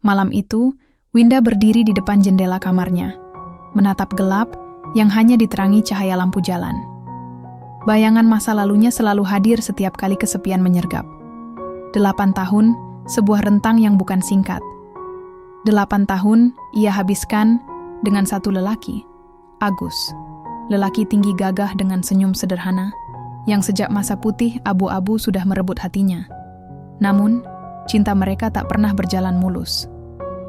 Malam itu, Winda berdiri di depan jendela kamarnya, menatap gelap yang hanya diterangi cahaya lampu jalan. Bayangan masa lalunya selalu hadir setiap kali kesepian menyergap. 8 tahun, sebuah rentang yang bukan singkat. 8 tahun ia habiskan dengan satu lelaki, Agus. Lelaki tinggi gagah dengan senyum sederhana, yang sejak masa putih abu-abu sudah merebut hatinya. Namun, cinta mereka tak pernah berjalan mulus.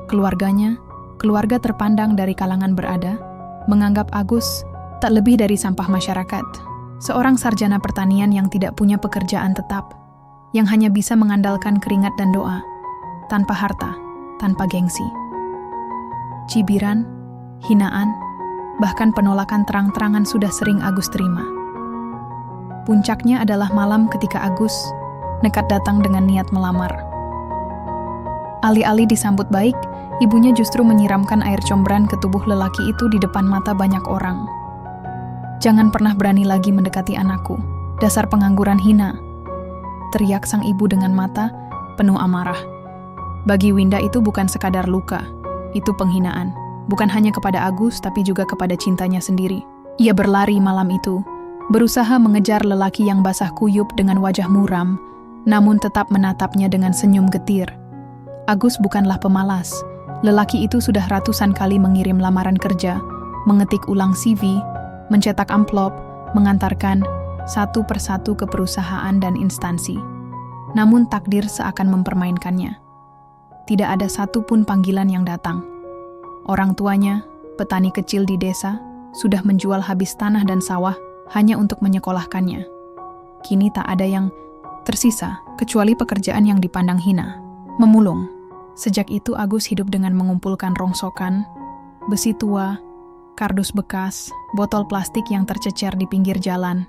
Keluarganya, keluarga terpandang dari kalangan berada, menganggap Agus tak lebih dari sampah masyarakat. Seorang sarjana pertanian yang tidak punya pekerjaan tetap, yang hanya bisa mengandalkan keringat dan doa, tanpa harta, tanpa gengsi. Cibiran, hinaan, bahkan penolakan terang-terangan sudah sering Agus terima. Puncaknya adalah malam ketika Agus nekat datang dengan niat melamar. Alih-alih disambut baik, ibunya justru menyiramkan air combran ke tubuh lelaki itu di depan mata banyak orang. "Jangan pernah berani lagi mendekati anakku, dasar pengangguran hina," teriak sang ibu dengan mata penuh amarah. Bagi Winda itu bukan sekadar luka, itu penghinaan. Bukan hanya kepada Agus, tapi juga kepada cintanya sendiri. Ia berlari malam itu, berusaha mengejar lelaki yang basah kuyup dengan wajah muram, namun tetap menatapnya dengan senyum getir. Agus bukanlah pemalas. Lelaki itu sudah ratusan kali mengirim lamaran kerja, mengetik ulang CV, mencetak amplop, mengantarkan satu persatu ke perusahaan dan instansi. Namun takdir seakan mempermainkannya. Tidak ada satu pun panggilan yang datang. Orang tuanya, petani kecil di desa, sudah menjual habis tanah dan sawah hanya untuk menyekolahkannya. Kini tak ada yang tersisa, kecuali pekerjaan yang dipandang hina, memulung. Sejak itu Agus hidup dengan mengumpulkan rongsokan, besi tua, kardus bekas, botol plastik yang tercecer di pinggir jalan.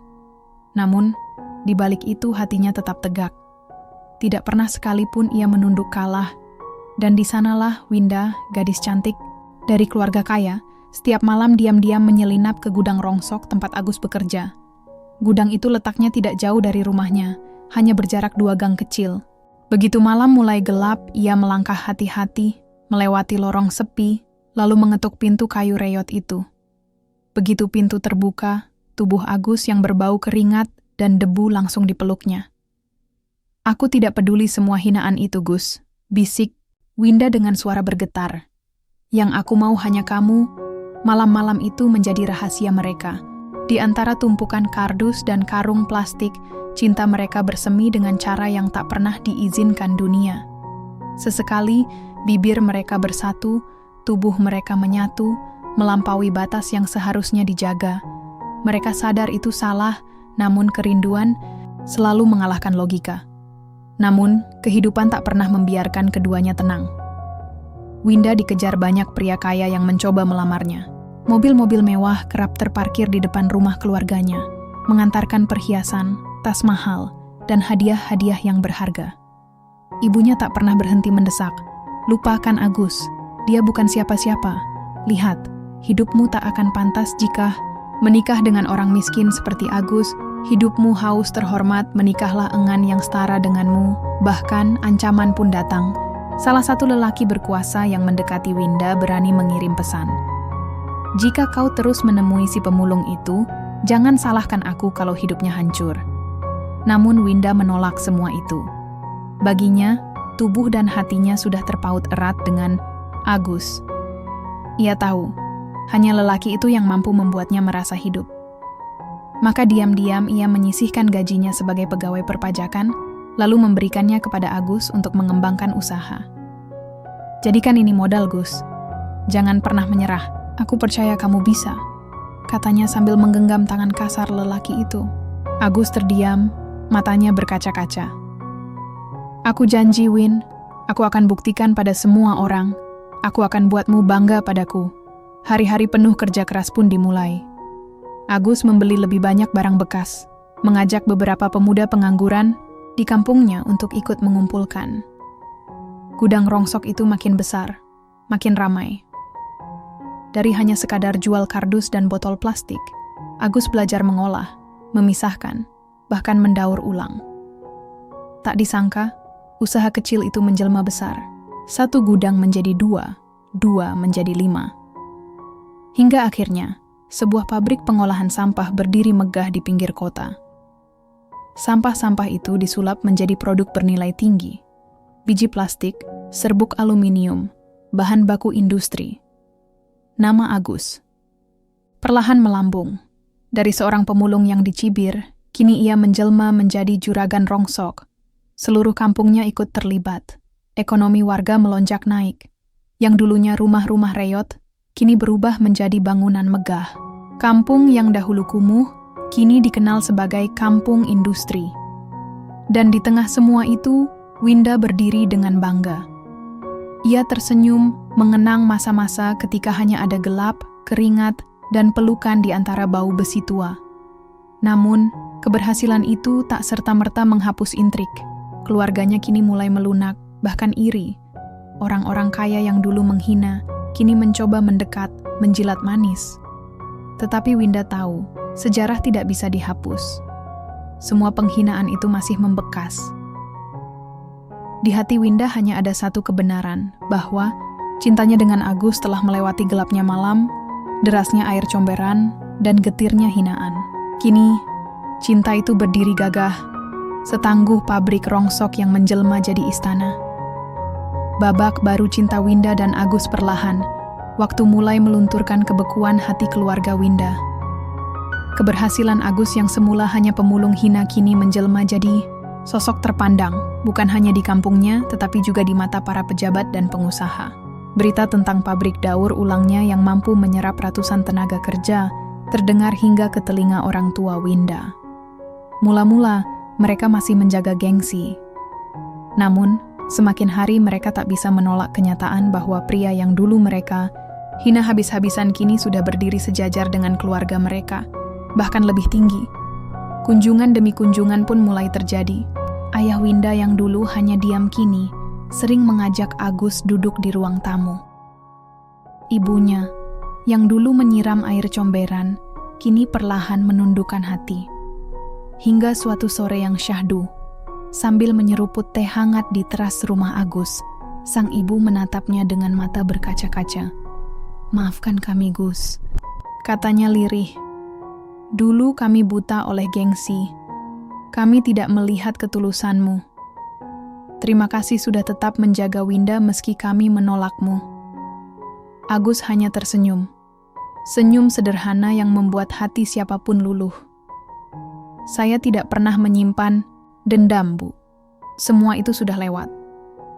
Namun, di balik itu hatinya tetap tegak. Tidak pernah sekalipun ia menunduk kalah. Dan di sanalah Winda, gadis cantik dari keluarga kaya, setiap malam diam-diam menyelinap ke gudang rongsok tempat Agus bekerja. Gudang itu letaknya tidak jauh dari rumahnya, hanya berjarak 2 gang kecil. Begitu malam mulai gelap, ia melangkah hati-hati, melewati lorong sepi, lalu mengetuk pintu kayu reyot itu. Begitu pintu terbuka, tubuh Agus yang berbau keringat dan debu langsung dipeluknya. "Aku tidak peduli semua hinaan itu, Gus," bisik Winda dengan suara bergetar. "Yang aku mau hanya kamu." Malam-malam itu menjadi rahasia mereka. Di antara tumpukan kardus dan karung plastik, cinta mereka bersemi dengan cara yang tak pernah diizinkan dunia. Sesekali, bibir mereka bersatu, tubuh mereka menyatu, melampaui batas yang seharusnya dijaga. Mereka sadar itu salah, namun kerinduan selalu mengalahkan logika. Namun, kehidupan tak pernah membiarkan keduanya tenang. Winda dikejar banyak pria kaya yang mencoba melamarnya. Mobil-mobil mewah kerap terparkir di depan rumah keluarganya, mengantarkan perhiasan, tas mahal, dan hadiah-hadiah yang berharga. Ibunya tak pernah berhenti mendesak, "Lupakan Agus, dia bukan siapa-siapa. Lihat, hidupmu tak akan pantas jika menikah dengan orang miskin seperti Agus. Hidupmu haus terhormat, menikahlah engan yang setara denganmu." Bahkan ancaman pun datang. Salah satu lelaki berkuasa yang mendekati Winda berani mengirim pesan. "Jika kau terus menemui si pemulung itu, jangan salahkan aku kalau hidupnya hancur." Namun Winda menolak semua itu. Baginya, tubuh dan hatinya sudah terpaut erat dengan Agus. Ia tahu, hanya lelaki itu yang mampu membuatnya merasa hidup. Maka diam-diam ia menyisihkan gajinya sebagai pegawai perpajakan, lalu memberikannya kepada Agus untuk mengembangkan usaha. "Jadikan ini modal, Gus. Jangan pernah menyerah. Aku percaya kamu bisa," katanya sambil menggenggam tangan kasar lelaki itu. Agus terdiam, matanya berkaca-kaca. "Aku janji, Win. Aku akan buktikan pada semua orang. Aku akan buatmu bangga padaku." Hari-hari penuh kerja keras pun dimulai. Agus membeli lebih banyak barang bekas, mengajak beberapa pemuda pengangguran di kampungnya untuk ikut mengumpulkan. Gudang rongsok itu makin besar, makin ramai. Dari hanya sekadar jual kardus dan botol plastik, Agus belajar mengolah, memisahkan, bahkan mendaur ulang. Tak disangka, usaha kecil itu menjelma besar. 1 gudang menjadi 2, 2 menjadi 5. Hingga akhirnya, sebuah pabrik pengolahan sampah berdiri megah di pinggir kota. Sampah-sampah itu disulap menjadi produk bernilai tinggi. Biji plastik, serbuk aluminium, bahan baku industri. Nama Agus perlahan melambung. Dari seorang pemulung yang dicibir, kini ia menjelma menjadi juragan rongsok. Seluruh kampungnya ikut terlibat. Ekonomi warga melonjak naik. Yang dulunya rumah-rumah reyot, kini berubah menjadi bangunan megah. Kampung yang dahulu kumuh, kini dikenal sebagai kampung industri. Dan di tengah semua itu, Winda berdiri dengan bangga. Ia tersenyum, mengenang masa-masa ketika hanya ada gelap, keringat, dan pelukan di antara bau besi tua. Namun, keberhasilan itu tak serta-merta menghapus intrik. Keluarganya kini mulai melunak, bahkan iri. Orang-orang kaya yang dulu menghina, kini mencoba mendekat, menjilat manis. Tetapi Winda tahu, sejarah tidak bisa dihapus. Semua penghinaan itu masih membekas. Di hati Winda hanya ada satu kebenaran, bahwa cintanya dengan Agus telah melewati gelapnya malam, derasnya air comberan, dan getirnya hinaan. Kini, cinta itu berdiri gagah, setangguh pabrik rongsok yang menjelma jadi istana. Babak baru cinta Winda dan Agus perlahan, waktu mulai melunturkan kebekuan hati keluarga Winda. Keberhasilan Agus yang semula hanya pemulung hina kini menjelma jadi sosok terpandang, bukan hanya di kampungnya, tetapi juga di mata para pejabat dan pengusaha. Berita tentang pabrik daur ulangnya yang mampu menyerap ratusan tenaga kerja terdengar hingga ke telinga orang tua Winda. Mula-mula, mereka masih menjaga gengsi. Namun, semakin hari mereka tak bisa menolak kenyataan bahwa pria yang dulu mereka hina habis-habisan kini sudah berdiri sejajar dengan keluarga mereka, bahkan lebih tinggi. Kunjungan demi kunjungan pun mulai terjadi. Ayah Winda yang dulu hanya diam kini, sering mengajak Agus duduk di ruang tamu. Ibunya, yang dulu menyiram air comberan, kini perlahan menundukkan hati. Hingga suatu sore yang syahdu, sambil menyeruput teh hangat di teras rumah Agus, sang ibu menatapnya dengan mata berkaca-kaca. "Maafkan kami, Gus," katanya lirih. "Dulu kami buta oleh gengsi. Kami tidak melihat ketulusanmu. Terima kasih sudah tetap menjaga Winda meski kami menolakmu." Agus hanya tersenyum. Senyum sederhana yang membuat hati siapapun luluh. "Saya tidak pernah menyimpan dendam, Bu. Semua itu sudah lewat.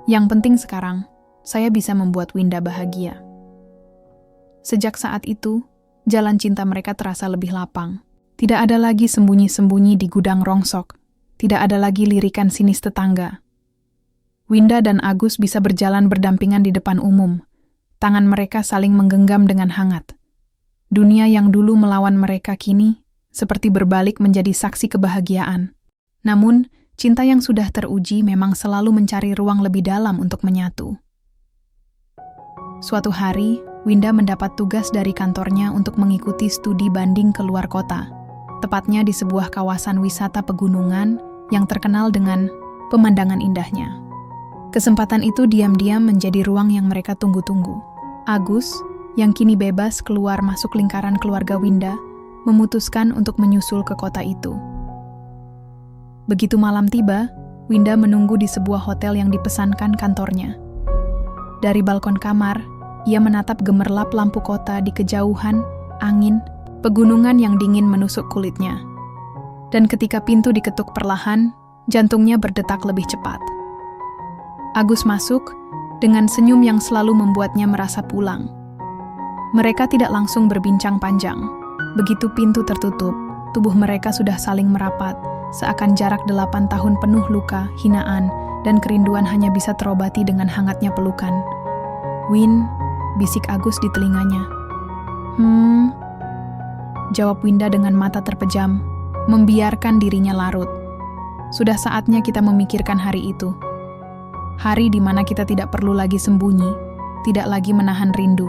Yang penting sekarang, saya bisa membuat Winda bahagia." Sejak saat itu, jalan cinta mereka terasa lebih lapang. Tidak ada lagi sembunyi-sembunyi di gudang rongsok. Tidak ada lagi lirikan sinis tetangga. Winda dan Agus bisa berjalan berdampingan di depan umum. Tangan mereka saling menggenggam dengan hangat. Dunia yang dulu melawan mereka kini seperti berbalik menjadi saksi kebahagiaan. Namun, cinta yang sudah teruji memang selalu mencari ruang lebih dalam untuk menyatu. Suatu hari, Winda mendapat tugas dari kantornya untuk mengikuti studi banding ke luar kota, tepatnya di sebuah kawasan wisata pegunungan yang terkenal dengan pemandangan indahnya. Kesempatan itu diam-diam menjadi ruang yang mereka tunggu-tunggu. Agus, yang kini bebas keluar masuk lingkaran keluarga Winda, memutuskan untuk menyusul ke kota itu. Begitu malam tiba, Winda menunggu di sebuah hotel yang dipesankan kantornya. Dari balkon kamar, ia menatap gemerlap lampu kota di kejauhan, angin, pegunungan yang dingin menusuk kulitnya. Dan ketika pintu diketuk perlahan, jantungnya berdetak lebih cepat. Agus masuk, dengan senyum yang selalu membuatnya merasa pulang. Mereka tidak langsung berbincang panjang. Begitu pintu tertutup, tubuh mereka sudah saling merapat, seakan jarak 8 tahun penuh luka, hinaan, dan kerinduan hanya bisa terobati dengan hangatnya pelukan. "Win," bisik Agus di telinganya. Jawab Winda dengan mata terpejam, membiarkan dirinya larut. Sudah saatnya kita memikirkan hari itu. Hari di mana kita tidak perlu lagi sembunyi, tidak lagi menahan rindu.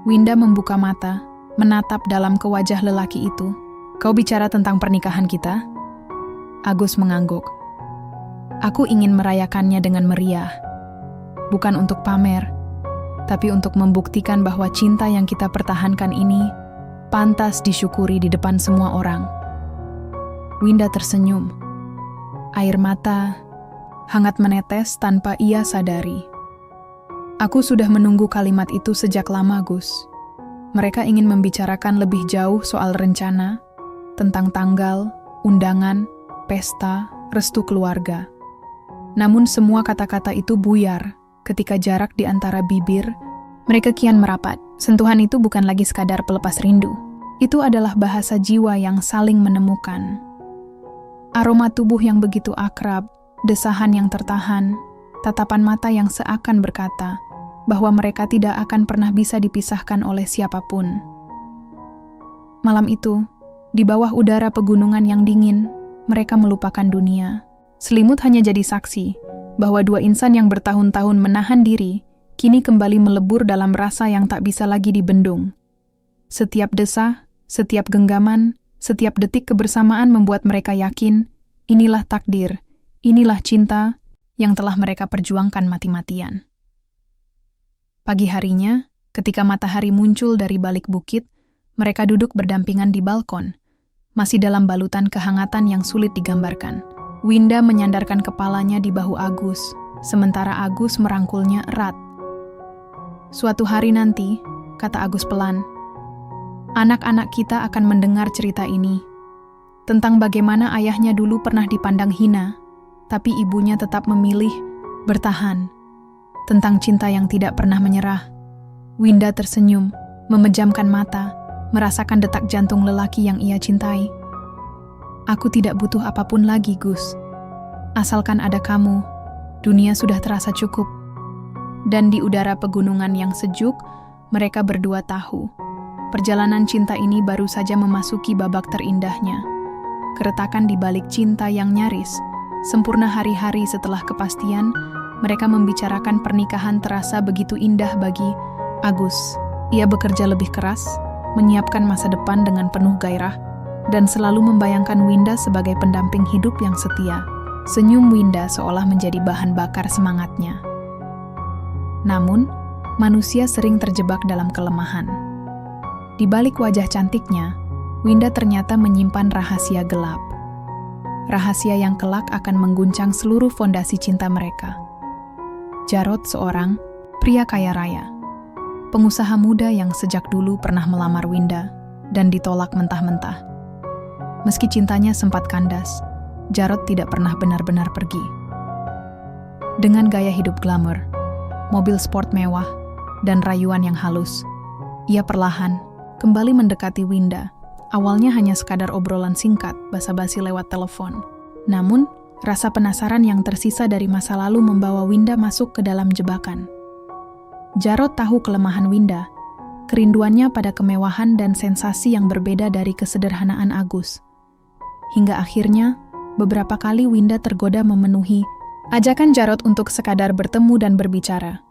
Winda membuka mata, menatap dalam ke wajah lelaki itu. "Kau bicara tentang pernikahan kita?" Agus mengangguk. "Aku ingin merayakannya dengan meriah. bukan untuk pamer, tapi untuk membuktikan bahwa cinta yang kita pertahankan ini pantas disyukuri di depan semua orang. Winda tersenyum. Air mata hangat menetes tanpa ia sadari. Aku sudah menunggu kalimat itu sejak lama, Gus. Mereka ingin membicarakan lebih jauh soal rencana, tentang tanggal, undangan, pesta, restu keluarga. Namun semua kata-kata itu buyar ketika jarak di antara bibir mereka kian merapat. Sentuhan itu bukan lagi sekadar pelepas rindu. Itu adalah bahasa jiwa yang saling menemukan. Aroma tubuh yang begitu akrab, desahan yang tertahan, tatapan mata yang seakan berkata bahwa mereka tidak akan pernah bisa dipisahkan oleh siapapun. Malam itu, di bawah udara pegunungan yang dingin, mereka melupakan dunia. Selimut hanya jadi saksi bahwa dua insan yang bertahun-tahun menahan diri kini kembali melebur dalam rasa yang tak bisa lagi dibendung. Setiap desah, setiap genggaman, setiap detik kebersamaan membuat mereka yakin inilah takdir, inilah cinta yang telah mereka perjuangkan mati-matian. Pagi harinya, ketika matahari muncul dari balik bukit, mereka duduk berdampingan di balkon, masih dalam balutan kehangatan yang sulit digambarkan. Winda menyandarkan kepalanya di bahu Agus, sementara Agus merangkulnya erat. Suatu hari nanti, kata Agus pelan, anak-anak kita akan mendengar cerita ini. Tentang bagaimana ayahnya dulu pernah dipandang hina, tapi ibunya tetap memilih bertahan. Tentang cinta yang tidak pernah menyerah. Winda tersenyum, memejamkan mata, merasakan detak jantung lelaki yang ia cintai. Aku tidak butuh apapun lagi, Gus. Asalkan ada kamu, dunia sudah terasa cukup. Dan di udara pegunungan yang sejuk, mereka berdua tahu. Perjalanan cinta ini baru saja memasuki babak terindahnya. Keretakan di balik cinta yang nyaris, sempurna hari-hari setelah kepastian, mereka membicarakan pernikahan terasa begitu indah bagi Agus. Ia bekerja lebih keras, menyiapkan masa depan dengan penuh gairah, dan selalu membayangkan Winda sebagai pendamping hidup yang setia. Senyum Winda seolah menjadi bahan bakar semangatnya. Namun, manusia sering terjebak dalam kelemahan. Di balik wajah cantiknya, Winda ternyata menyimpan rahasia gelap. Rahasia yang kelak akan mengguncang seluruh fondasi cinta mereka. Jarod seorang pria kaya raya. Pengusaha muda yang sejak dulu pernah melamar Winda dan ditolak mentah-mentah. Meski cintanya sempat kandas, Jarod tidak pernah benar-benar pergi. Dengan gaya hidup glamor, mobil sport mewah, dan rayuan yang halus, ia perlahan kembali mendekati Winda. Awalnya hanya sekadar obrolan singkat, basa-basi lewat telepon. Namun, rasa penasaran yang tersisa dari masa lalu membawa Winda masuk ke dalam jebakan. Jarod tahu kelemahan Winda, kerinduannya pada kemewahan dan sensasi yang berbeda dari kesederhanaan Agus. Hingga akhirnya, beberapa kali Winda tergoda memenuhi ajakan Jarod untuk sekadar bertemu dan berbicara.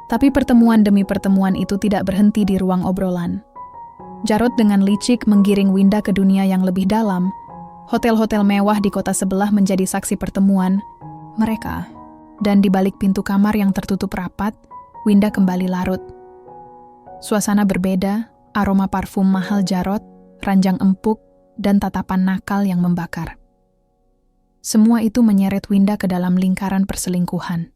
Tapi pertemuan demi pertemuan itu tidak berhenti di ruang obrolan. Jarod dengan licik menggiring Winda ke dunia yang lebih dalam. Hotel-hotel mewah di kota sebelah menjadi saksi pertemuan mereka. Dan di balik pintu kamar yang tertutup rapat, Winda kembali larut. Suasana berbeda, aroma parfum mahal Jarod, ranjang empuk, dan tatapan nakal yang membakar. Semua itu menyeret Winda ke dalam lingkaran perselingkuhan.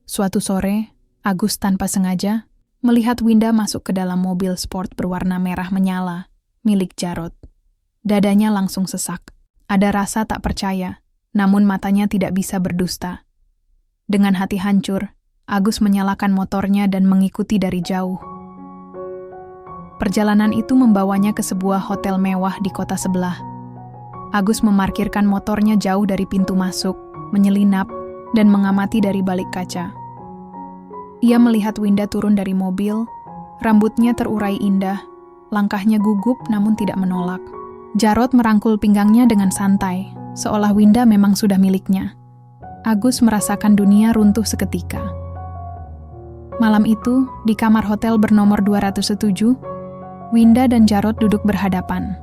Suatu sore, Agus tanpa sengaja melihat Winda masuk ke dalam mobil sport berwarna merah menyala, milik Jarod. Dadanya langsung sesak. Ada rasa tak percaya, namun matanya tidak bisa berdusta. Dengan hati hancur, Agus menyalakan motornya dan mengikuti dari jauh. Perjalanan itu membawanya ke sebuah hotel mewah di kota sebelah. Agus memarkirkan motornya jauh dari pintu masuk, menyelinap, dan mengamati dari balik kaca. Ia melihat Winda turun dari mobil, rambutnya terurai indah, langkahnya gugup namun tidak menolak. Jarod merangkul pinggangnya dengan santai, seolah Winda memang sudah miliknya. Agus merasakan dunia runtuh seketika. Malam itu, di kamar hotel bernomor 207, Winda dan Jarod duduk berhadapan.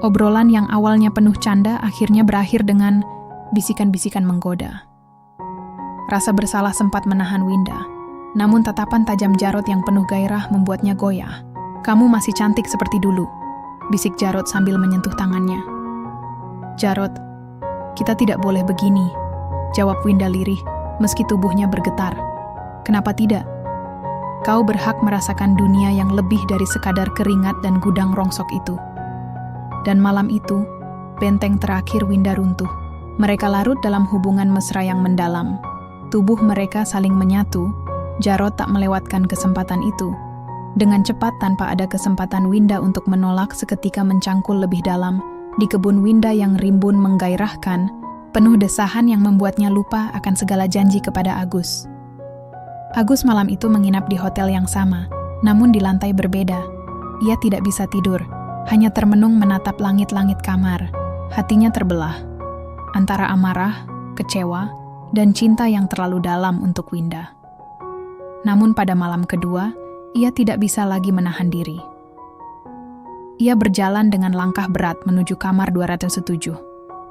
Obrolan yang awalnya penuh canda akhirnya berakhir dengan bisikan-bisikan menggoda. Rasa bersalah sempat menahan Winda. Namun tatapan tajam Jarod yang penuh gairah membuatnya goyah. "Kamu masih cantik seperti dulu," bisik Jarod sambil menyentuh tangannya. "Jarod, kita tidak boleh begini," jawab Winda lirih, meski tubuhnya bergetar. "Kenapa tidak? Kau berhak merasakan dunia yang lebih dari sekadar keringat dan gudang rongsok itu." Dan malam itu, benteng terakhir Winda runtuh. Mereka larut dalam hubungan mesra yang mendalam. Tubuh mereka saling menyatu. Jarod tak melewatkan kesempatan itu. Dengan cepat tanpa ada kesempatan Winda untuk menolak, seketika mencangkul lebih dalam di kebun Winda yang rimbun menggairahkan, penuh desahan yang membuatnya lupa akan segala janji kepada Agus. Agus malam itu menginap di hotel yang sama, namun di lantai berbeda. Ia tidak bisa tidur, hanya termenung menatap langit-langit kamar. Hatinya terbelah antara amarah, kecewa, dan cinta yang terlalu dalam untuk Winda. Namun pada malam kedua, ia tidak bisa lagi menahan diri. Ia berjalan dengan langkah berat menuju kamar 207,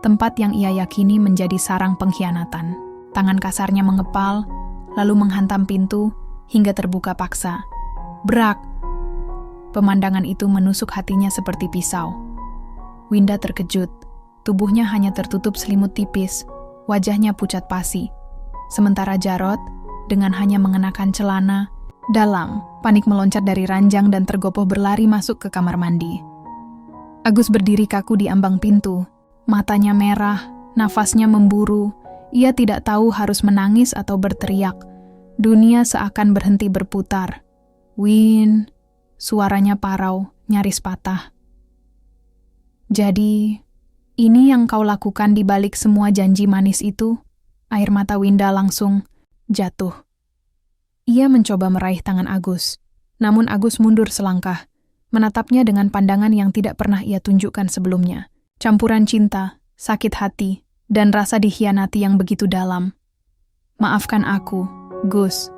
tempat yang ia yakini menjadi sarang pengkhianatan. Tangan kasarnya mengepal, lalu menghantam pintu hingga terbuka paksa. Brak! Pemandangan itu menusuk hatinya seperti pisau. Winda terkejut. Tubuhnya hanya tertutup selimut tipis, wajahnya pucat pasi. Sementara Jarod, dengan hanya mengenakan celana dalam, panik meloncat dari ranjang dan tergopoh berlari masuk ke kamar mandi. Agus berdiri kaku di ambang pintu. Matanya merah, nafasnya memburu. Ia tidak tahu harus menangis atau berteriak. Dunia seakan berhenti berputar. "Win," suaranya parau, nyaris patah. "Jadi, ini yang kau lakukan di balik semua janji manis itu?" Air mata Winda langsung jatuh. Ia mencoba meraih tangan Agus, namun Agus mundur selangkah, menatapnya dengan pandangan yang tidak pernah ia tunjukkan sebelumnya. Campuran cinta, sakit hati, dan rasa dikhianati yang begitu dalam. "Maafkan aku, Gus."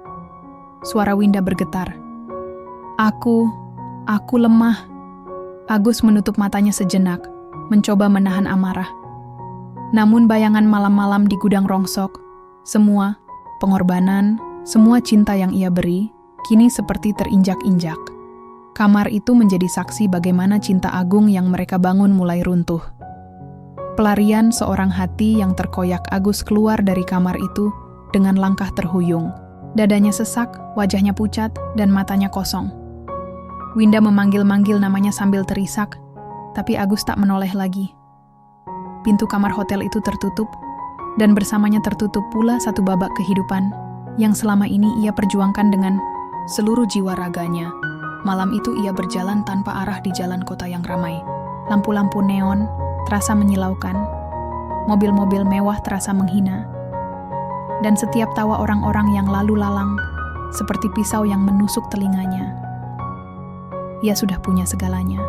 Suara Winda bergetar. Aku lemah." Agus menutup matanya sejenak, mencoba menahan amarah. Namun bayangan malam-malam di gudang rongsok, semua pengorbanan, semua cinta yang ia beri, kini seperti terinjak-injak. Kamar itu menjadi saksi bagaimana cinta agung yang mereka bangun mulai runtuh. Pelarian seorang hati yang terkoyak, Agus keluar dari kamar itu dengan langkah terhuyung. Dadanya sesak, wajahnya pucat, dan matanya kosong. Winda memanggil-manggil namanya sambil terisak, tapi Agus tak menoleh lagi. Pintu kamar hotel itu tertutup, dan bersamanya tertutup pula satu babak kehidupan yang selama ini ia perjuangkan dengan seluruh jiwa raganya. Malam itu ia berjalan tanpa arah di jalan kota yang ramai. Lampu-lampu neon terasa menyilaukan, mobil-mobil mewah terasa menghina, dan setiap tawa orang-orang yang lalu lalang seperti pisau yang menusuk telinganya. Ia sudah punya segalanya.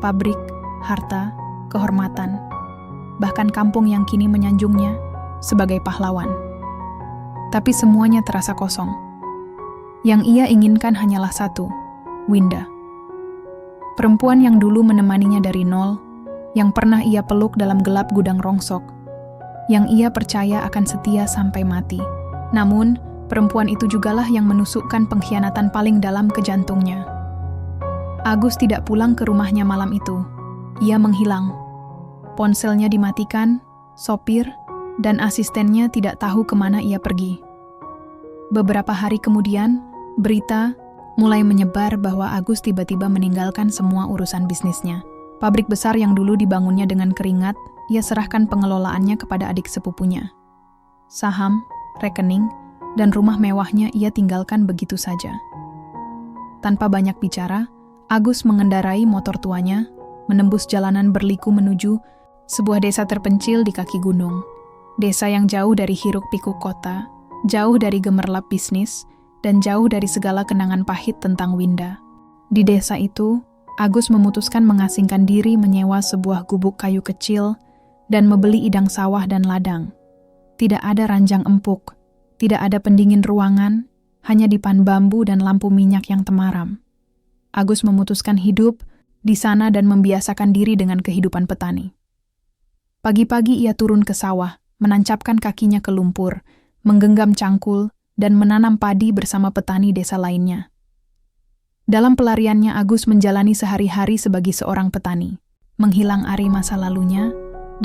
Pabrik, harta, kehormatan, bahkan kampung yang kini menyanjungnya sebagai pahlawan. Tapi semuanya terasa kosong. Yang ia inginkan hanyalah satu, Winda. Perempuan yang dulu menemaninya dari nol, yang pernah ia peluk dalam gelap gudang rongsok, yang ia percaya akan setia sampai mati. Namun, perempuan itu jugalah yang menusukkan pengkhianatan paling dalam ke jantungnya. Agus tidak pulang ke rumahnya malam itu. Ia menghilang. Ponselnya dimatikan, sopir, dan asistennya tidak tahu kemana ia pergi. Beberapa hari kemudian, berita mulai menyebar bahwa Agus tiba-tiba meninggalkan semua urusan bisnisnya. Pabrik besar yang dulu dibangunnya dengan keringat, ia serahkan pengelolaannya kepada adik sepupunya. Saham, rekening, dan rumah mewahnya ia tinggalkan begitu saja. Tanpa banyak bicara, Agus mengendarai motor tuanya, menembus jalanan berliku menuju sebuah desa terpencil di kaki gunung. Desa yang jauh dari hiruk-pikuk kota, jauh dari gemerlap bisnis, dan jauh dari segala kenangan pahit tentang Winda. Di desa itu, Agus memutuskan mengasingkan diri menyewa sebuah gubuk kayu kecil dan membeli idang sawah dan ladang. Tidak ada ranjang empuk, tidak ada pendingin ruangan, hanya dipan bambu dan lampu minyak yang temaram. Agus memutuskan hidup di sana dan membiasakan diri dengan kehidupan petani. Pagi-pagi ia turun ke sawah, menancapkan kakinya ke lumpur, menggenggam cangkul, dan menanam padi bersama petani desa lainnya. Dalam pelariannya, Agus menjalani sehari-hari sebagai seorang petani, menghilang ari masa lalunya,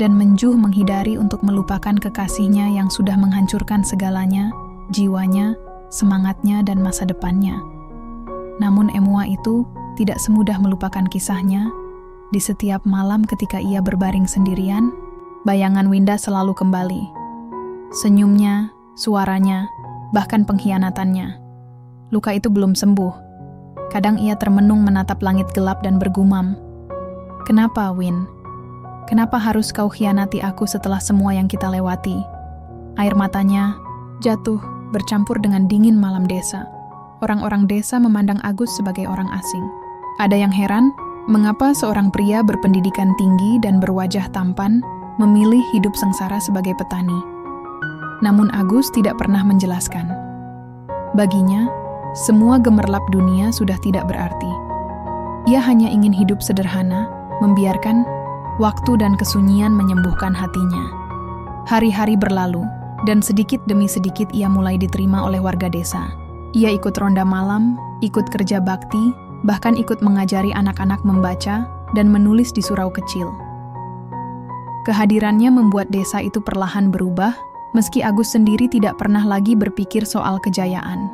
dan menjuh menghindari untuk melupakan kekasihnya yang sudah menghancurkan segalanya, jiwanya, semangatnya, dan masa depannya. Namun Emua itu tidak semudah melupakan kisahnya. Di setiap malam ketika ia berbaring sendirian, bayangan Winda selalu kembali. Senyumnya, suaranya, bahkan pengkhianatannya. Luka itu belum sembuh. Kadang ia termenung menatap langit gelap dan bergumam, "Kenapa, Win? Kenapa harus kau khianati aku setelah semua yang kita lewati?" Air matanya jatuh bercampur dengan dingin malam desa. Orang-orang desa memandang Agus sebagai orang asing. Ada yang heran, mengapa seorang pria berpendidikan tinggi dan berwajah tampan memilih hidup sengsara sebagai petani. Namun Agus tidak pernah menjelaskan. Baginya, semua gemerlap dunia sudah tidak berarti. Ia hanya ingin hidup sederhana, membiarkan waktu dan kesunyian menyembuhkan hatinya. Hari-hari berlalu, dan sedikit demi sedikit ia mulai diterima oleh warga desa. Ia ikut ronda malam, ikut kerja bakti, bahkan ikut mengajari anak-anak membaca dan menulis di surau kecil. Kehadirannya membuat desa itu perlahan berubah, meski Agus sendiri tidak pernah lagi berpikir soal kejayaan.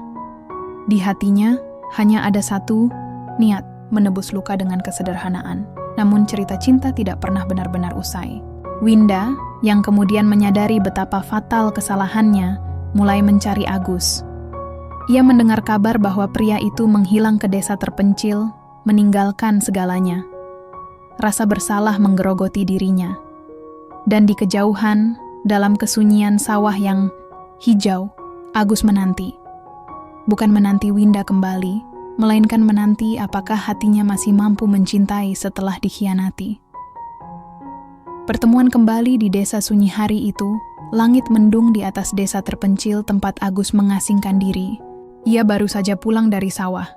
Di hatinya hanya ada satu niat, menebus luka dengan kesederhanaan. Namun cerita cinta tidak pernah benar-benar usai. Winda, yang kemudian menyadari betapa fatal kesalahannya, mulai mencari Agus. Ia mendengar kabar bahwa pria itu menghilang ke desa terpencil, meninggalkan segalanya. Rasa bersalah menggerogoti dirinya. Dan di kejauhan, dalam kesunyian sawah yang hijau, Agus menanti. Bukan menanti Winda kembali, melainkan menanti apakah hatinya masih mampu mencintai setelah dikhianati. Pertemuan kembali di desa sunyi hari itu, langit mendung di atas desa terpencil tempat Agus mengasingkan diri. Ia baru saja pulang dari sawah,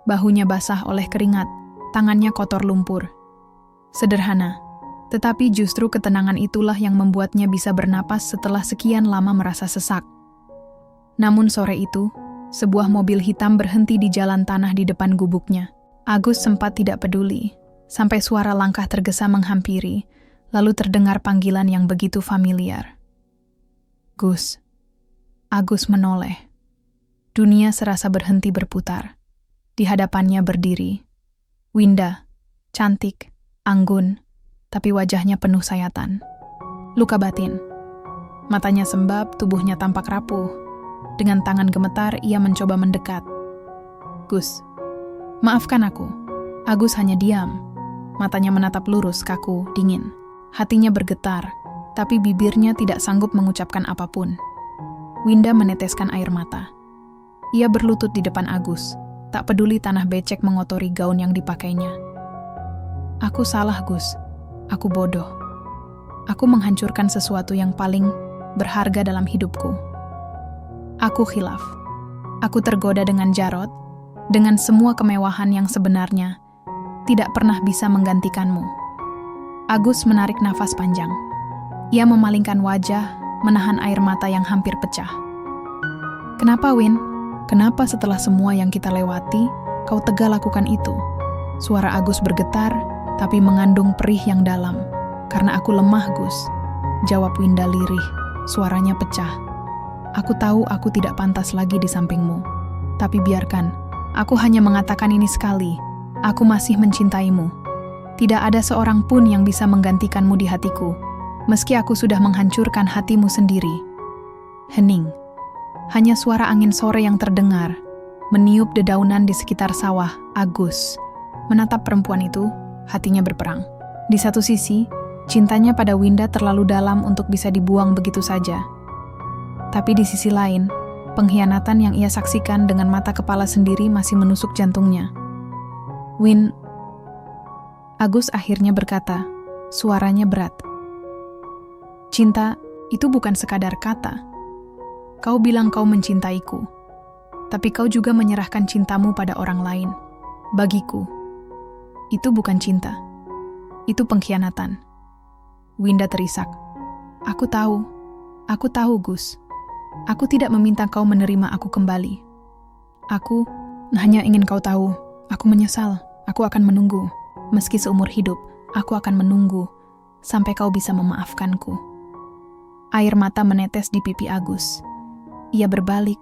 bahunya basah oleh keringat, tangannya kotor lumpur. Sederhana, tetapi justru ketenangan itulah yang membuatnya bisa bernapas setelah sekian lama merasa sesak. Namun sore itu, sebuah mobil hitam berhenti di jalan tanah di depan gubuknya. Agus sempat tidak peduli, sampai suara langkah tergesa menghampiri, lalu terdengar panggilan yang begitu familiar. "Gus." Agus menoleh. Dunia serasa berhenti berputar. Di hadapannya berdiri Winda, cantik, anggun, tapi wajahnya penuh sayatan. Luka batin. Matanya sembab, tubuhnya tampak rapuh. Dengan tangan gemetar, ia mencoba mendekat. "Gus, maafkan aku." Agus hanya diam. Matanya menatap lurus, kaku, dingin. Hatinya bergetar, tapi bibirnya tidak sanggup mengucapkan apapun. Winda meneteskan air mata. Ia berlutut di depan Agus, tak peduli tanah becek mengotori gaun yang dipakainya. "Aku salah, Gus. Aku bodoh. Aku menghancurkan sesuatu yang paling berharga dalam hidupku. Aku khilaf. Aku tergoda dengan Jarod, dengan semua kemewahan yang sebenarnya tidak pernah bisa menggantikanmu." Agus menarik nafas panjang. Ia memalingkan wajah, menahan air mata yang hampir pecah. "Kenapa, Win? Kenapa setelah semua yang kita lewati, kau tega lakukan itu?" Suara Agus bergetar, tapi mengandung perih yang dalam. "Karena aku lemah, Gus," jawab Winda lirih. Suaranya pecah. "Aku tahu aku tidak pantas lagi di sampingmu. Tapi biarkan, aku hanya mengatakan ini sekali. Aku masih mencintaimu. Tidak ada seorang pun yang bisa menggantikanmu di hatiku, meski aku sudah menghancurkan hatimu sendiri." Hening. Hanya suara angin sore yang terdengar, meniup dedaunan di sekitar sawah. Agus menatap perempuan itu, hatinya berperang. Di satu sisi, cintanya pada Winda terlalu dalam untuk bisa dibuang begitu saja. Tapi di sisi lain, pengkhianatan yang ia saksikan dengan mata kepala sendiri masih menusuk jantungnya. "Win," Agus akhirnya berkata, suaranya berat. "Cinta itu bukan sekadar kata. Kau bilang kau mencintaiku, tapi kau juga menyerahkan cintamu pada orang lain. Bagiku, itu bukan cinta. Itu pengkhianatan." Winda terisak. Aku tahu, Gus. Aku tidak meminta kau menerima aku kembali. Aku hanya ingin kau tahu, aku menyesal, aku akan menunggu. Meski seumur hidup, aku akan menunggu sampai kau bisa memaafkanku. Air mata menetes di pipi Agus. Ia berbalik,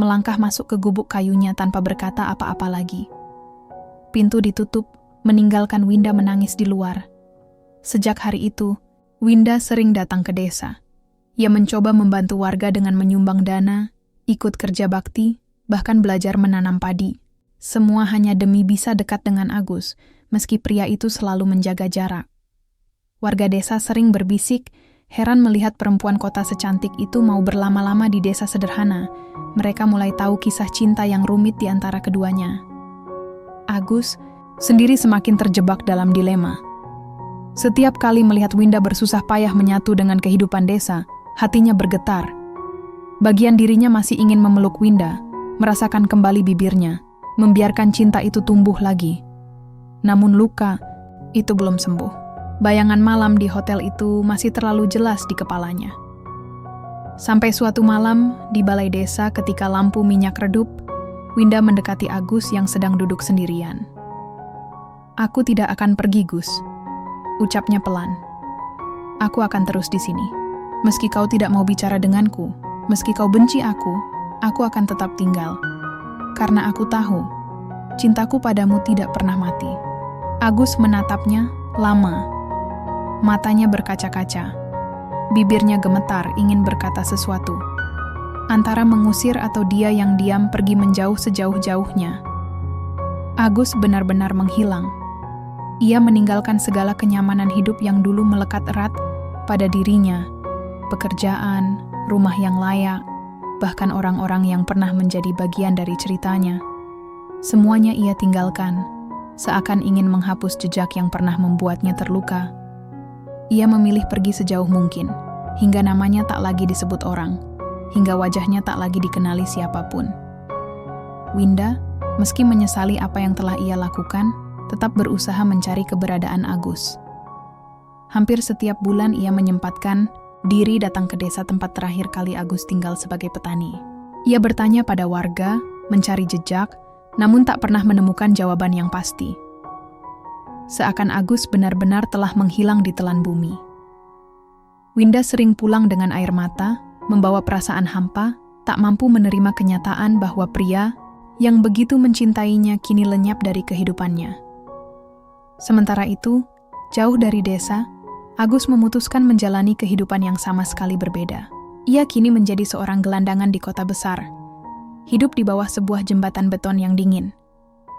melangkah masuk ke gubuk kayunya tanpa berkata apa-apa lagi. Pintu ditutup, meninggalkan Winda menangis di luar. Sejak hari itu, Winda sering datang ke desa. Ia mencoba membantu warga dengan menyumbang dana, ikut kerja bakti, bahkan belajar menanam padi. Semua hanya demi bisa dekat dengan Agus, meski pria itu selalu menjaga jarak. Warga desa sering berbisik, heran melihat perempuan kota secantik itu mau berlama-lama di desa sederhana. Mereka mulai tahu kisah cinta yang rumit di antara keduanya. Agus sendiri semakin terjebak dalam dilema. Setiap kali melihat Winda bersusah payah menyatu dengan kehidupan desa, hatinya bergetar. Bagian dirinya masih ingin memeluk Winda, merasakan kembali bibirnya, membiarkan cinta itu tumbuh lagi. Namun luka itu belum sembuh. Bayangan malam di hotel itu masih terlalu jelas di kepalanya. Sampai suatu malam, di balai desa ketika lampu minyak redup, Winda mendekati Agus yang sedang duduk sendirian. "Aku tidak akan pergi, Gus," ucapnya pelan. "Aku akan terus di sini. Meski kau tidak mau bicara denganku, meski kau benci aku akan tetap tinggal. Karena aku tahu, cintaku padamu tidak pernah mati." Agus menatapnya lama. Matanya berkaca-kaca. Bibirnya gemetar ingin berkata sesuatu. Antara mengusir atau dia yang diam pergi menjauh sejauh-jauhnya. Agus benar-benar menghilang. Ia meninggalkan segala kenyamanan hidup yang dulu melekat erat pada dirinya. Pekerjaan, rumah yang layak, bahkan orang-orang yang pernah menjadi bagian dari ceritanya. Semuanya ia tinggalkan, seakan ingin menghapus jejak yang pernah membuatnya terluka. Ia memilih pergi sejauh mungkin, hingga namanya tak lagi disebut orang, hingga wajahnya tak lagi dikenali siapapun. Winda, meski menyesali apa yang telah ia lakukan, tetap berusaha mencari keberadaan Agus. Hampir setiap bulan ia menyempatkan diri datang ke desa tempat terakhir kali Agus tinggal sebagai petani. Ia bertanya pada warga, mencari jejak, namun tak pernah menemukan jawaban yang pasti. Seakan Agus benar-benar telah menghilang di telan bumi. Winda sering pulang dengan air mata, membawa perasaan hampa, tak mampu menerima kenyataan bahwa pria yang begitu mencintainya kini lenyap dari kehidupannya. Sementara itu, jauh dari desa, Agus memutuskan menjalani kehidupan yang sama sekali berbeda. Ia kini menjadi seorang gelandangan di kota besar, hidup di bawah sebuah jembatan beton yang dingin.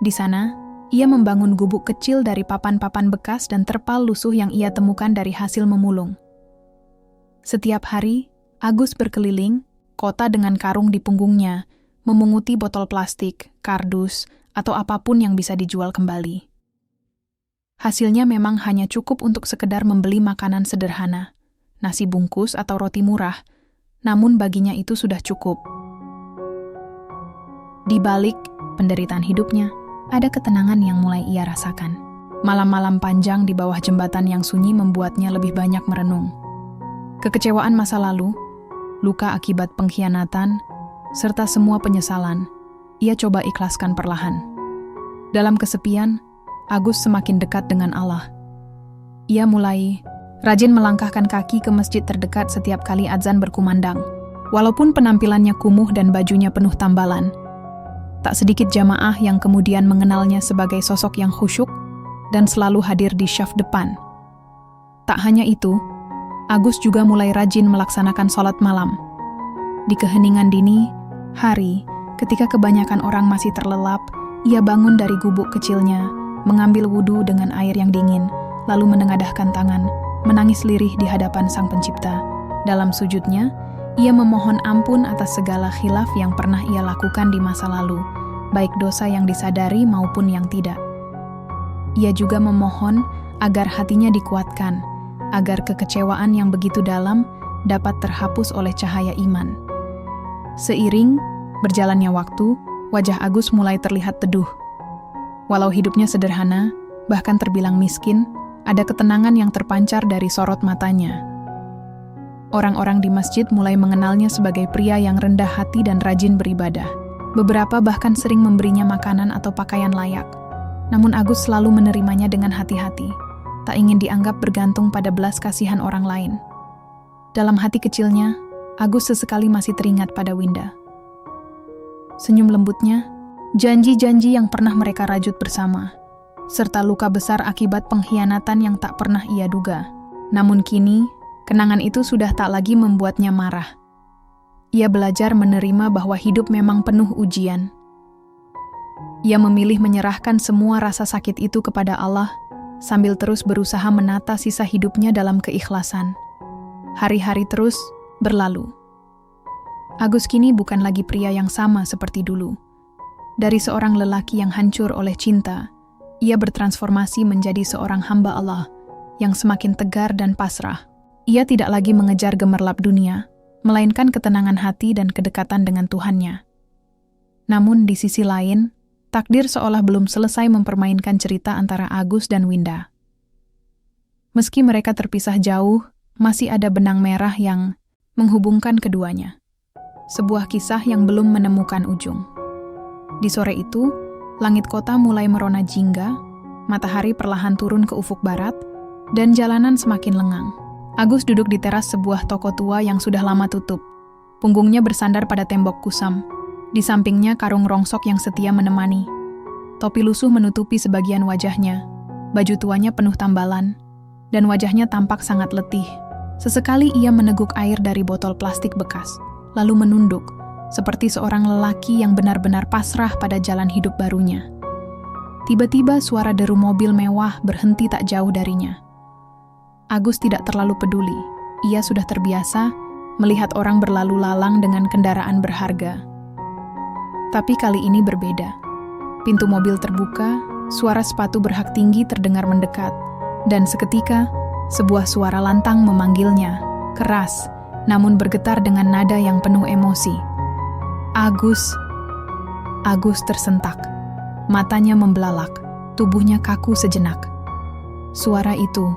Di sana, ia membangun gubuk kecil dari papan-papan bekas dan terpal lusuh yang ia temukan dari hasil memulung. Setiap hari, Agus berkeliling kota dengan karung di punggungnya, memunguti botol plastik, kardus, atau apapun yang bisa dijual kembali. Hasilnya memang hanya cukup untuk sekedar membeli makanan sederhana, nasi bungkus atau roti murah, namun baginya itu sudah cukup. Di balik penderitaan hidupnya, ada ketenangan yang mulai ia rasakan. Malam-malam panjang di bawah jembatan yang sunyi membuatnya lebih banyak merenung. Kekecewaan masa lalu, luka akibat pengkhianatan, serta semua penyesalan, ia coba ikhlaskan perlahan. Dalam kesepian, Agus semakin dekat dengan Allah. Ia mulai rajin melangkahkan kaki ke masjid terdekat setiap kali azan berkumandang. Walaupun penampilannya kumuh dan bajunya penuh tambalan, tak sedikit jamaah yang kemudian mengenalnya sebagai sosok yang khusyuk dan selalu hadir di syaf depan. Tak hanya itu, Agus juga mulai rajin melaksanakan sholat malam. Di keheningan dini hari, ketika kebanyakan orang masih terlelap, ia bangun dari gubuk kecilnya, mengambil wudhu dengan air yang dingin, lalu menengadahkan tangan, menangis lirih di hadapan Sang Pencipta. Dalam sujudnya, ia memohon ampun atas segala khilaf yang pernah ia lakukan di masa lalu, baik dosa yang disadari maupun yang tidak. Ia juga memohon agar hatinya dikuatkan, agar kekecewaan yang begitu dalam dapat terhapus oleh cahaya iman. Seiring berjalannya waktu, wajah Agus mulai terlihat teduh. Walau hidupnya sederhana, bahkan terbilang miskin, ada ketenangan yang terpancar dari sorot matanya. Orang-orang di masjid mulai mengenalnya sebagai pria yang rendah hati dan rajin beribadah. Beberapa bahkan sering memberinya makanan atau pakaian layak. Namun Agus selalu menerimanya dengan hati-hati, tak ingin dianggap bergantung pada belas kasihan orang lain. Dalam hati kecilnya, Agus sesekali masih teringat pada Winda. Senyum lembutnya, janji-janji yang pernah mereka rajut bersama, serta luka besar akibat pengkhianatan yang tak pernah ia duga. Namun kini, kenangan itu sudah tak lagi membuatnya marah. Ia belajar menerima bahwa hidup memang penuh ujian. Ia memilih menyerahkan semua rasa sakit itu kepada Allah, sambil terus berusaha menata sisa hidupnya dalam keikhlasan. Hari-hari terus berlalu. Agus kini bukan lagi pria yang sama seperti dulu. Dari seorang lelaki yang hancur oleh cinta, ia bertransformasi menjadi seorang hamba Allah yang semakin tegar dan pasrah. Ia tidak lagi mengejar gemerlap dunia, melainkan ketenangan hati dan kedekatan dengan Tuhannya. Namun di sisi lain, takdir seolah belum selesai mempermainkan cerita antara Agus dan Winda. Meski mereka terpisah jauh, masih ada benang merah yang menghubungkan keduanya. Sebuah kisah yang belum menemukan ujung. Di sore itu, langit kota mulai merona jingga, matahari perlahan turun ke ufuk barat, dan jalanan semakin lengang. Agus duduk di teras sebuah toko tua yang sudah lama tutup. Punggungnya bersandar pada tembok kusam. Di sampingnya karung rongsok yang setia menemani. Topi lusuh menutupi sebagian wajahnya. Baju tuanya penuh tambalan. Dan wajahnya tampak sangat letih. Sesekali ia meneguk air dari botol plastik bekas, lalu menunduk, seperti seorang lelaki yang benar-benar pasrah pada jalan hidup barunya. Tiba-tiba suara deru mobil mewah berhenti tak jauh darinya. Agus tidak terlalu peduli. Ia sudah terbiasa melihat orang berlalu lalang dengan kendaraan berharga. Tapi kali ini berbeda. Pintu mobil terbuka, suara sepatu berhak tinggi terdengar mendekat, dan seketika, sebuah suara lantang memanggilnya, keras, namun bergetar dengan nada yang penuh emosi. Agus. Agus tersentak. Matanya membelalak, tubuhnya kaku sejenak. Suara itu,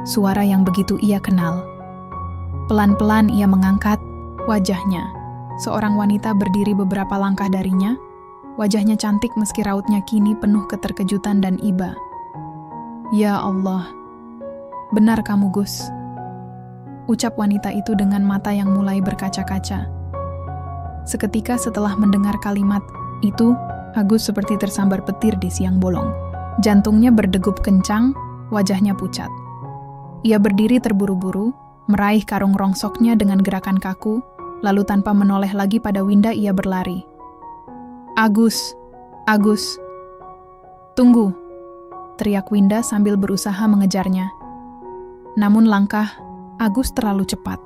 suara yang begitu ia kenal. Pelan-pelan ia mengangkat wajahnya. Seorang wanita berdiri beberapa langkah darinya. Wajahnya cantik meski rautnya kini penuh keterkejutan dan iba. Ya Allah, benar kamu Gus. Ucap wanita itu dengan mata yang mulai berkaca-kaca. Seketika setelah mendengar kalimat itu, Agus seperti tersambar petir di siang bolong. Jantungnya berdegup kencang, wajahnya pucat. Ia berdiri terburu-buru, meraih karung rongsoknya dengan gerakan kaku, lalu tanpa menoleh lagi pada Winda ia berlari. Agus, Agus, tunggu, teriak Winda sambil berusaha mengejarnya. Namun langkah Agus terlalu cepat.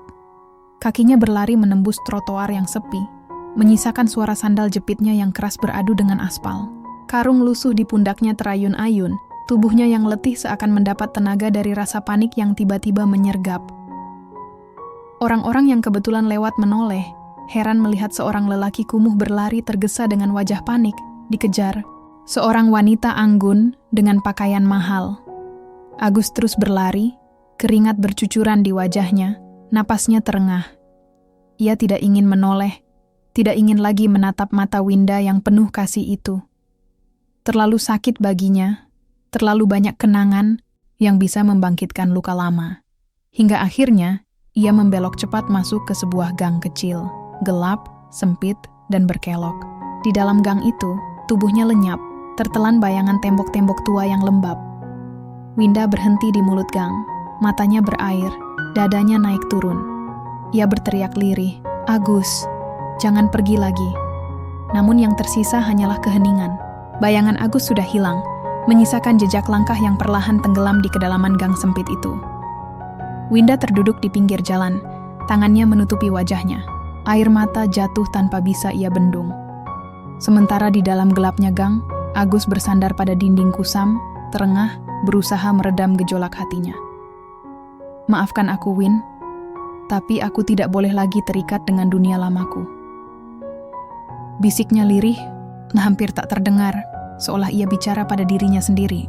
Kakinya berlari menembus trotoar yang sepi, menyisakan suara sandal jepitnya yang keras beradu dengan aspal. Karung lusuh di pundaknya terayun-ayun, tubuhnya yang letih seakan mendapat tenaga dari rasa panik yang tiba-tiba menyergap. Orang-orang yang kebetulan lewat menoleh, heran melihat seorang lelaki kumuh berlari tergesa dengan wajah panik, dikejar seorang wanita anggun dengan pakaian mahal. Agus terus berlari, keringat bercucuran di wajahnya, napasnya terengah. Ia tidak ingin menoleh, tidak ingin lagi menatap mata Winda yang penuh kasih itu. Terlalu sakit baginya, terlalu banyak kenangan yang bisa membangkitkan luka lama. Hingga akhirnya, ia membelok cepat masuk ke sebuah gang kecil, gelap, sempit, dan berkelok. Di dalam gang itu, tubuhnya lenyap, tertelan bayangan tembok-tembok tua yang lembab. Winda berhenti di mulut gang, matanya berair, dadanya naik turun. Ia berteriak lirih, Agus, jangan pergi lagi. Namun yang tersisa hanyalah keheningan. Bayangan Agus sudah hilang, menyisakan jejak langkah yang perlahan tenggelam di kedalaman gang sempit itu. Winda terduduk di pinggir jalan, tangannya menutupi wajahnya. Air mata jatuh tanpa bisa ia bendung. Sementara di dalam gelapnya gang, Agus bersandar pada dinding kusam, terengah, berusaha meredam gejolak hatinya. Maafkan aku, Win, tapi aku tidak boleh lagi terikat dengan dunia lamaku. Bisiknya lirih, hampir tak terdengar, seolah ia bicara pada dirinya sendiri.